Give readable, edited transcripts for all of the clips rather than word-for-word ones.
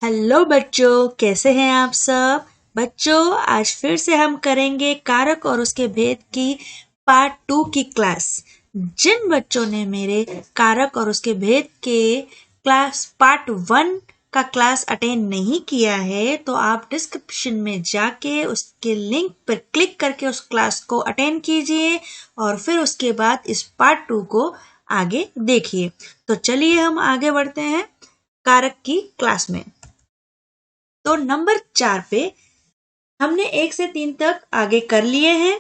Hello बच्चों, कैसे हैं आप सब। बच्चों, आज फिर से हम करेंगे कारक और उसके भेद की पार्ट 2 की क्लास। जिन बच्चों ने मेरे कारक और उसके भेद के क्लास पार्ट 1 का क्लास अटेंड नहीं किया है तो आप डिस्क्रिप्शन में जाके उसके लिंक पर क्लिक करके उस क्लास को अटेंड कीजिए और फिर उसके बाद इस पार्ट 2 को आगे देखिए। तो चलिए हम आगे बढ़ते हैं कारक की क्लास में। तो नंबर 4 पे हमने 1 से 3 तक आगे कर लिए हैं।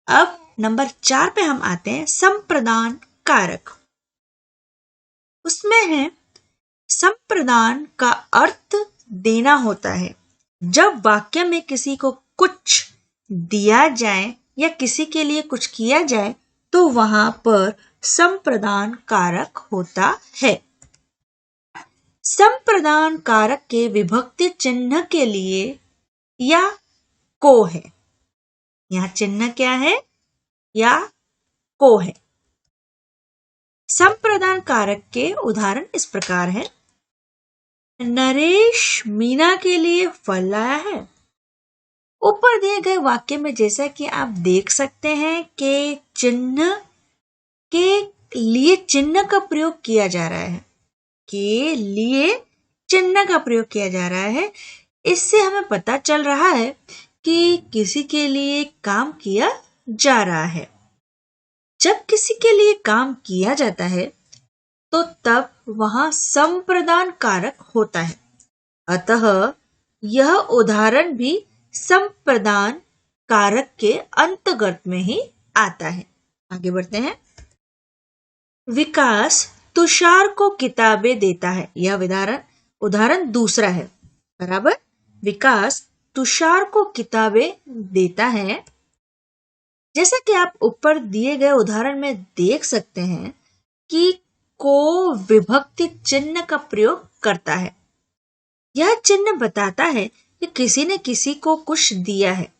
अब नंबर 4 पे हम आते हैं संप्रदान कारक। उसमें है संप्रदान का अर्थ देना होता है। जब वाक्य में किसी को कुछ दिया जाए या किसी के लिए कुछ किया जाए तो वहां पर संप्रदान कारक होता है। संप्रदान कारक के विभक्ति चिन्ह के लिए या को है। यहां चिन्ह क्या है? या को है। संप्रदान कारक के उदाहरण इस प्रकार है। नरेश मीना के लिए फल लाया है। ऊपर दिए गए वाक्य में जैसा कि आप देख सकते हैं कि चिन्ह के लिए चिन्ह का प्रयोग किया जा रहा है। के लिए चिन्ह का प्रयोग किया जा रहा है। इससे हमें पता चल रहा है कि किसी के लिए काम किया जा रहा है। जब किसी के लिए काम किया जाता है तो तब वहां संप्रदान कारक होता है। अतः यह उदाहरण भी संप्रदान कारक के अंतर्गत में ही आता है। आगे बढ़ते हैं। विकास तुषार को किताबें देता है। यह उदाहरण दूसरा है। बराबर। विकास तुषार को किताबें देता है। जैसा कि आप ऊपर दिए गए उदाहरण में देख सकते हैं कि को विभक्ति चिन्ह का प्रयोग करता है। यह चिन्ह बताता है कि किसी ने किसी को कुछ दिया है।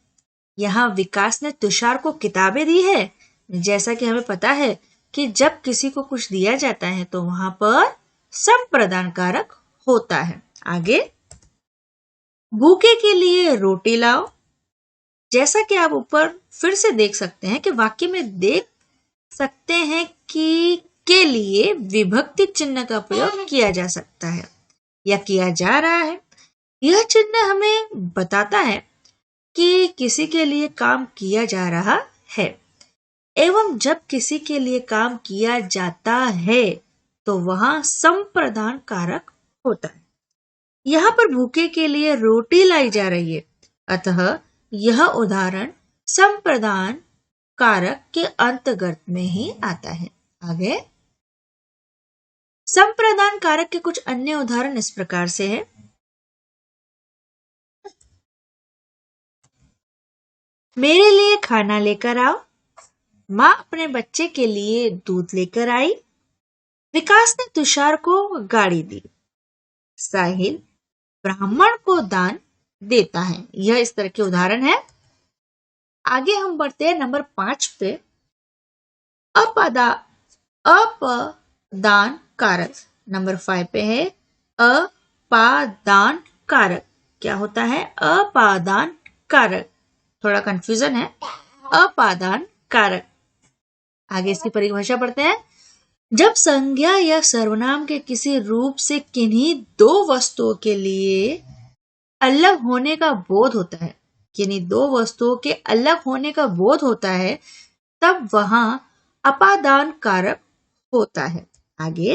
यहाँ विकास ने तुषार को किताबें दी है। जैसा कि हमें पता है कि जब किसी को कुछ दिया जाता है तो वहां पर संप्रदान कारक होता है। आगे। भूखे के लिए रोटी लाओ। जैसा कि आप ऊपर फिर से देख सकते हैं कि वाक्य में देख सकते हैं कि के लिए विभक्ति चिन्ह का प्रयोग किया जा सकता है या किया जा रहा है। यह चिन्ह हमें बताता है कि किसी के लिए काम किया जा रहा है एवं जब किसी के लिए काम किया जाता है तो वहां संप्रदान कारक होता है। यहाँ पर भूखे के लिए रोटी लाई जा रही है। अतः यह उदाहरण संप्रदान कारक के अंतर्गत में ही आता है। आगे। संप्रदान कारक के कुछ अन्य उदाहरण इस प्रकार से है। मेरे लिए खाना लेकर आओ। माँ अपने बच्चे के लिए दूध लेकर आई। विकास ने तुषार को गाड़ी दी। साहिल ब्राह्मण को दान देता है। यह इस तरह के उदाहरण है। आगे हम बढ़ते हैं नंबर 5 पे। अपदान कारक। नंबर 5 पे है अपादान कारक। क्या होता है अपादान कारक? थोड़ा कंफ्यूजन है। अपादान कारक। आगे इसकी परिभाषा पढ़ते हैं। जब संज्ञा या सर्वनाम के किसी रूप से किन्हीं दो वस्तुओं के लिए अलग होने का बोध होता है, किन्हीं दो वस्तुओं के अलग होने का बोध होता है, तब वहां अपादान कारक होता है। आगे।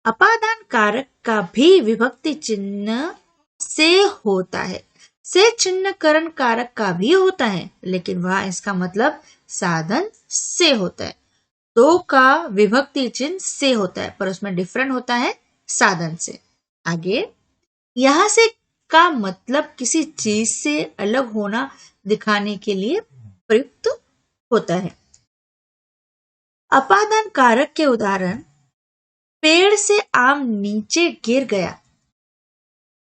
अपादान कारक का भी विभक्ति चिन्ह से होता है। से चिन्हकरण कारक का भी होता है, लेकिन वह इसका मतलब साधन से होता है। दो का विभक्ति चिन्ह से होता है पर उसमें डिफरेंट होता है साधन से। आगे। यहां से का मतलब किसी चीज से अलग होना दिखाने के लिए प्रयुक्त होता है। अपादान कारक के उदाहरण। पेड़ से आम नीचे गिर गया।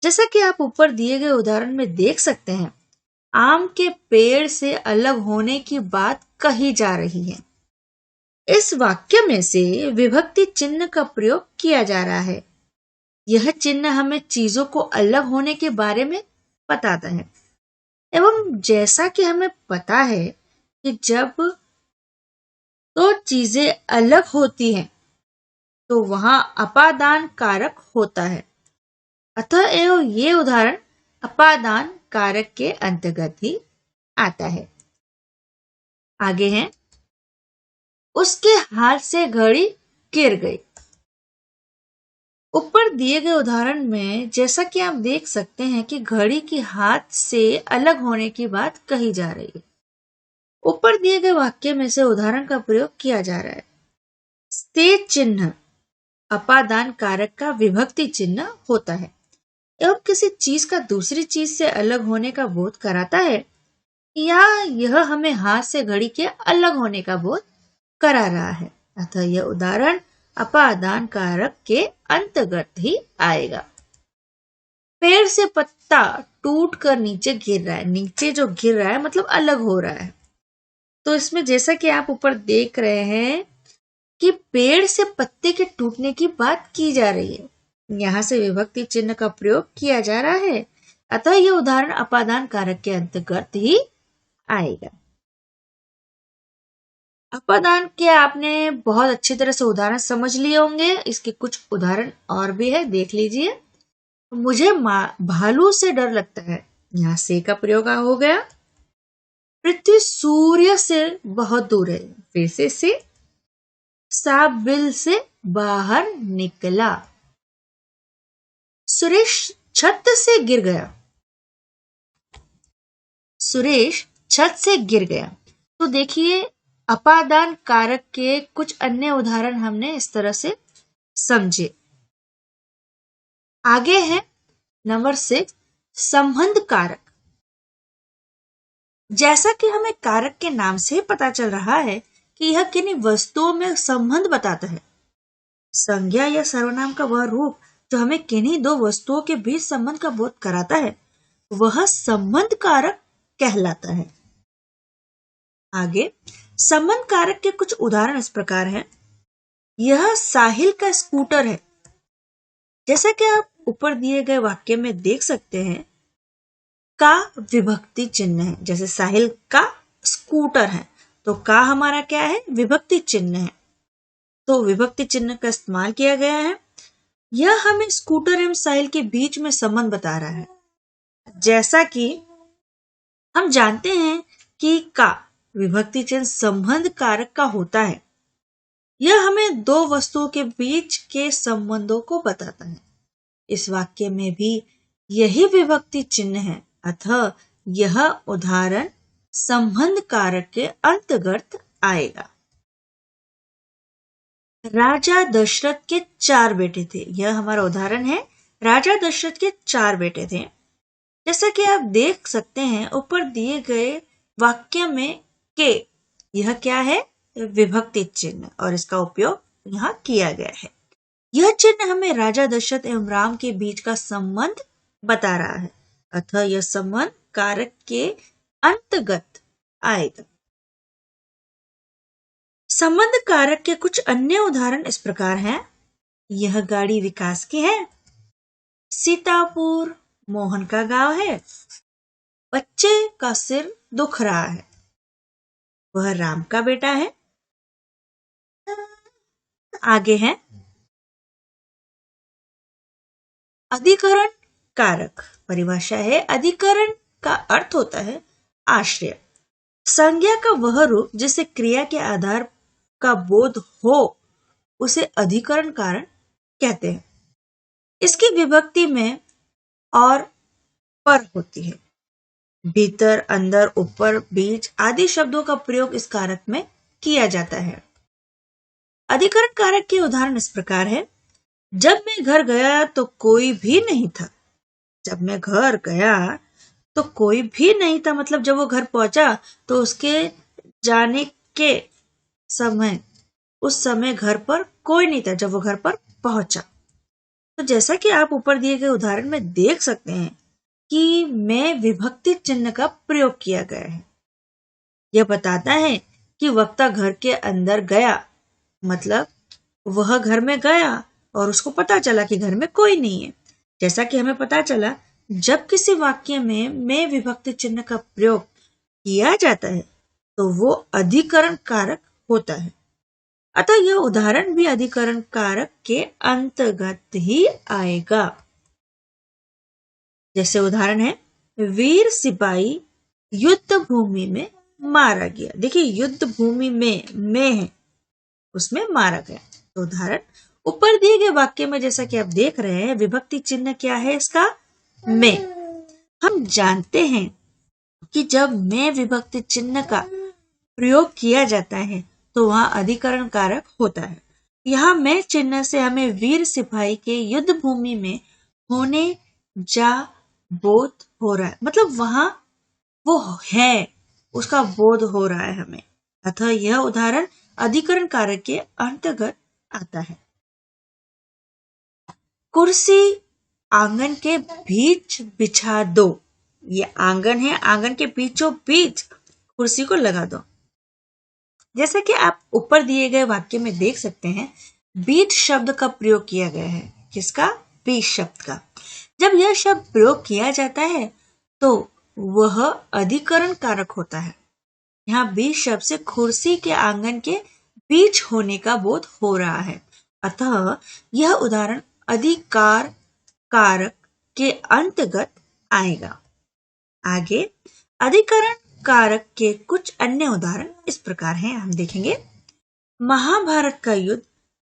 जैसा कि आप ऊपर दिए गए उदाहरण में देख सकते हैं, आम के पेड़ से अलग होने की बात कही जा रही है। इस वाक्य में से विभक्ति चिन्ह का प्रयोग किया जा रहा है। यह चिन्ह हमें चीजों को अलग होने के बारे में बताता है। एवं जैसा कि हमें पता है कि जब दो चीजें अलग होती हैं तो वहां अपादान कारक होता है। अतः एवं ये उदाहरण अपादान कारक के अंतर्गत ही आता है। आगे है, उसके हाथ से घड़ी गिर गई। ऊपर दिए गए उदाहरण में जैसा कि आप देख सकते हैं कि घड़ी की हाथ से अलग होने की बात कही जा रही है। ऊपर दिए गए वाक्य में से उदाहरण का प्रयोग किया जा रहा है। से चिन्ह अपादान कारक का विभक्ति चिन्ह होता है एवं किसी चीज का दूसरी चीज से अलग होने का बोध कराता है, या यह हमें हाथ से घड़ी के अलग होने का बोध करा रहा है। अतः यह उदाहरण अपादान कारक के अंतर्गत ही आएगा। पेड़ से पत्ता टूट कर नीचे गिर रहा है। नीचे जो गिर रहा है मतलब अलग हो रहा है। तो इसमें जैसा कि आप ऊपर देख रहे हैं कि पेड़ से पत्ते के टूटने की बात की जा रही है। यहां से विभक्ति चिन्ह का प्रयोग किया जा रहा है। अतः यह उदाहरण अपादान कारक के अंतर्गत ही आएगा। अपादान के आपने बहुत अच्छी तरह से उदाहरण समझ लिए होंगे। इसके कुछ उदाहरण और भी है, देख लीजिए। मुझे भालू से डर लगता है। यहां से का प्रयोग हो गया। पृथ्वी सूर्य से बहुत दूर है। फिर से सांप बिल से बाहर निकला। सुरेश छत से गिर गया। सुरेश छत से गिर गया। तो देखिए अपादान कारक के कुछ अन्य उदाहरण हमने इस तरह से समझे। आगे है नंबर 6 संबंध कारक। जैसा कि हमें कारक के नाम से पता चल रहा है कि यह किन्हीं वस्तुओं में संबंध बताता है। संज्ञा या सर्वनाम का वह रूप जो हमें किन्हीं दो वस्तुओं के बीच संबंध का बोध कराता है वह संबंध कारक कहलाता है। आगे संबंध कारक के कुछ उदाहरण इस प्रकार हैं। यह साहिल का स्कूटर है। जैसा कि आप ऊपर दिए गए वाक्य में देख सकते हैं, का विभक्ति चिन्ह है। जैसे साहिल का स्कूटर है तो का हमारा क्या है, विभक्ति चिन्ह है। तो विभक्ति चिन्ह का इस्तेमाल किया गया है। यह हमें स्कूटर एवं साहिल के बीच में संबंध बता रहा है। जैसा कि हम जानते हैं कि का विभक्ति चिन्ह संबंध कारक का होता है। यह हमें दो वस्तुओं के बीच के संबंधों को बताता है। इस वाक्य में भी यही विभक्ति चिन्ह है। अतः यह उदाहरण संबंध कारक के अंतर्गत आएगा। राजा दशरथ के 4 बेटे थे। यह हमारा उदाहरण है। राजा दशरथ के 4 बेटे थे। जैसा कि आप देख सकते हैं ऊपर दिए गए वाक्य में के, यह क्या है, विभक्ति चिन्ह, और इसका उपयोग यहाँ किया गया है। यह चिन्ह हमें राजा दशरथ एवं राम के बीच का संबंध बता रहा है। अतः यह संबंध कारक के अंतर्गत आएगा। संबंध कारक के कुछ अन्य उदाहरण इस प्रकार हैं। यह गाड़ी विकास की है। सीतापुर मोहन का गांव है। बच्चे का सिर दुख रहा है। वह राम का बेटा है। आगे है अधिकरण कारक। परिभाषा है, अधिकरण का अर्थ होता है आश्रय। संज्ञा का वह रूप जिसे क्रिया के आधार का बोध हो उसे अधिकरण कारण कहते हैं। इसकी विभक्ति में और पर होती है। भीतर, अंदर, ऊपर, बीच आदि शब्दों का प्रयोग इस कारक में किया जाता है। अधिकरण कारक के उदाहरण इस प्रकार है। जब मैं घर गया तो कोई भी नहीं था। जब मैं घर गया तो कोई भी नहीं था मतलब जब वो घर पहुंचा तो उसके जाने के समय, उस समय घर पर कोई नहीं था जब वो घर पर पहुंचा। तो जैसा कि आप ऊपर दिए गए उदाहरण में देख सकते हैं कि में विभक्ति चिन्ह का प्रयोग किया गया है। यह बताता है कि वक्ता घर के अंदर गया, मतलब वह घर में गया और उसको पता चला कि घर में कोई नहीं है। जैसा कि हमें पता चला, जब किसी वाक्य में विभक्ति चिन्ह का प्रयोग किया जाता है तो वो अधिकरण कारक होता है। अतः यह उदाहरण भी अधिकरण कारक के अंतर्गत ही आएगा। जैसे उदाहरण है, वीर सिपाही युद्ध भूमि में मारा गया। देखिए, युद्ध भूमि में है, उसमें मारा गया। तो उदाहरण ऊपर दिए गए वाक्य में जैसा कि आप देख रहे हैं, विभक्ति चिन्ह क्या है इसका? में। हम जानते हैं कि जब में विभक्ति चिन्ह का प्रयोग किया जाता है तो वहां अधिकरण कारक होता है। यहाँ में चिन्ह से हमें वीर सिपाही के युद्ध भूमि में होने जा बोध हो रहा है, मतलब वहां वो है, उसका बोध हो रहा है हमें। अतः यह उदाहरण अधिकरण कारक के अंतर्गत आता है। कुर्सी आंगन के बीच बिछा दो। ये आंगन है, आंगन के बीचों बीच कुर्सी को लगा दो। जैसा कि आप ऊपर दिए गए वाक्य में देख सकते हैं, बीच शब्द का प्रयोग किया गया है। किसका? बीच शब्द का। जब यह शब्द प्रयोग किया जाता है तो वह अधिकरण कारक होता है। यहाँ बीच शब्द से कुर्सी के आंगन के बीच होने का बोध हो रहा है। अतः यह उदाहरण अधिकार कारक के अंतर्गत आएगा। आगे अधिकरण कारक के कुछ अन्य उदाहरण इस प्रकार हैं, हम देखेंगे। महाभारत का युद्ध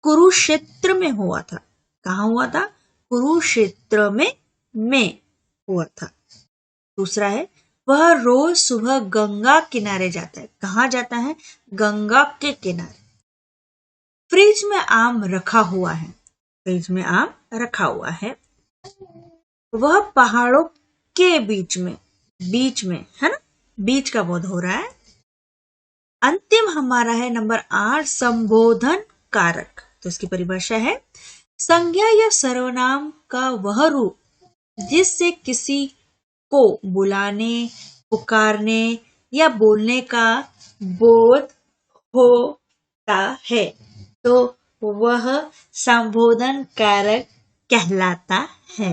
कुरुक्षेत्र में हुआ था। कहाँ हुआ था? कुरुक्षेत्र में हुआ था। दूसरा है, वह रोज सुबह गंगा किनारे जाता है। कहाँ जाता है? गंगा के किनारे। फ्रिज में आम रखा हुआ है। फ्रिज में आम रखा हुआ है। वह पहाड़ों के बीच में है ना, बीच का बोध हो रहा है। अंतिम हमारा है नंबर 8, संबोधन कारक। तो इसकी परिभाषा है, संज्ञा या सर्वनाम का वह रूप जिससे किसी को बुलाने, पुकारने या बोलने का बोध होता है तो वह संबोधन कारक कहलाता है।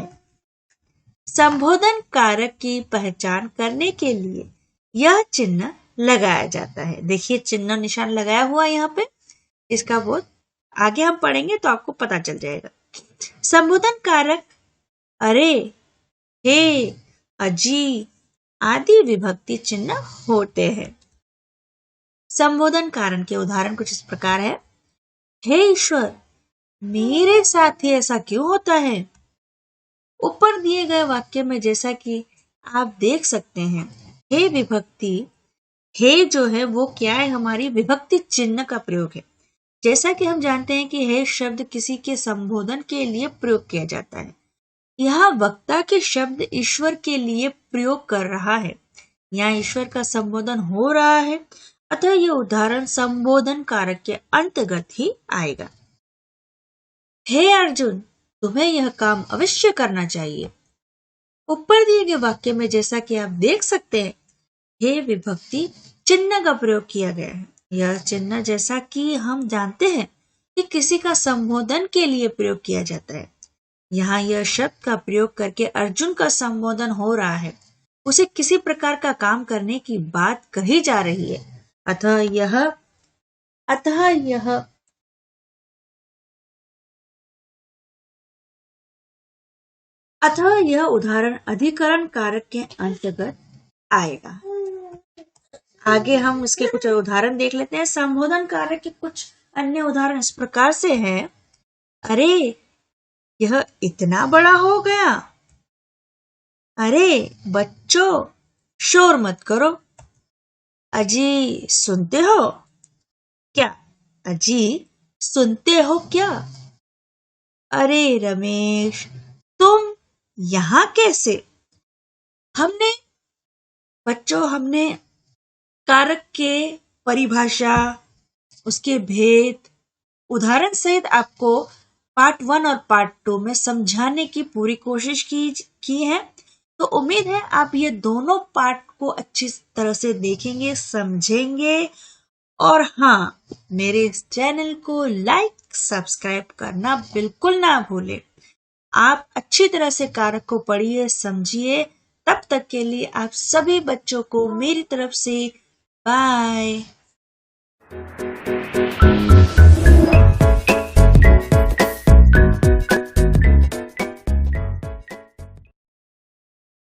संबोधन कारक की पहचान करने के लिए यह चिन्ह लगाया जाता है। देखिए, चिन्ह निशान लगाया हुआ यहाँ पे। इसका बोध आगे हम पढ़ेंगे तो आपको पता चल जाएगा। संबोधन कारक अरे, हे, अजी आदि विभक्ति चिन्ह होते हैं। संबोधन कारण के उदाहरण कुछ इस प्रकार है। हे ईश्वर, मेरे साथ ही ऐसा क्यों होता है? ऊपर दिए गए वाक्य में जैसा कि आप देख सकते हैं, हे विभक्ति, हे जो है वो क्या है? हमारी विभक्ति चिन्ह का प्रयोग है। जैसा कि हम जानते हैं कि हे शब्द किसी के संबोधन के लिए प्रयोग किया जाता है। यहाँ वक्ता के शब्द ईश्वर के लिए प्रयोग कर रहा है। यहाँ ईश्वर का संबोधन हो रहा है, अतः यह उदाहरण संबोधन कारक के अंतर्गत ही आएगा। हे अर्जुन, तुम्हें यह काम अवश्य करना चाहिए। ऊपर दिए गए वाक्य में जैसा कि आप देख सकते हैं, हे विभक्ति चिन्ह का प्रयोग किया गया है। यह चिन्ह जैसा कि हम जानते हैं कि किसी का संबोधन के लिए प्रयोग किया जाता है। यहाँ यह शब्द का प्रयोग करके अर्जुन का संबोधन हो रहा है। उसे किसी प्रकार का काम करने की बात कही जा रही है। अतः यह उदाहरण अधिकरण कारक के अंतर्गत आएगा। आगे हम इसके कुछ उदाहरण देख लेते हैं। संबोधन कारक के कुछ अन्य उदाहरण इस प्रकार से हैं। अरे, यह इतना बड़ा हो गया। अरे बच्चों, शोर मत करो। अजी सुनते हो क्या? अजी सुनते हो क्या? अरे रमेश, तुम यहाँ कैसे? हमने कारक के परिभाषा, उसके भेद उदाहरण सहित आपको पार्ट 1 और पार्ट 2 में समझाने की पूरी कोशिश की है। तो उम्मीद है आप ये दोनों पार्ट को अच्छी तरह से देखेंगे, समझेंगे और हाँ, मेरे इस चैनल को लाइक सब्सक्राइब करना बिल्कुल ना भूलें। आप अच्छी तरह से कारक को पढ़िए, समझिए। तब तक के लिए आप सभी बच्चों को मेरी तरफ से बाय।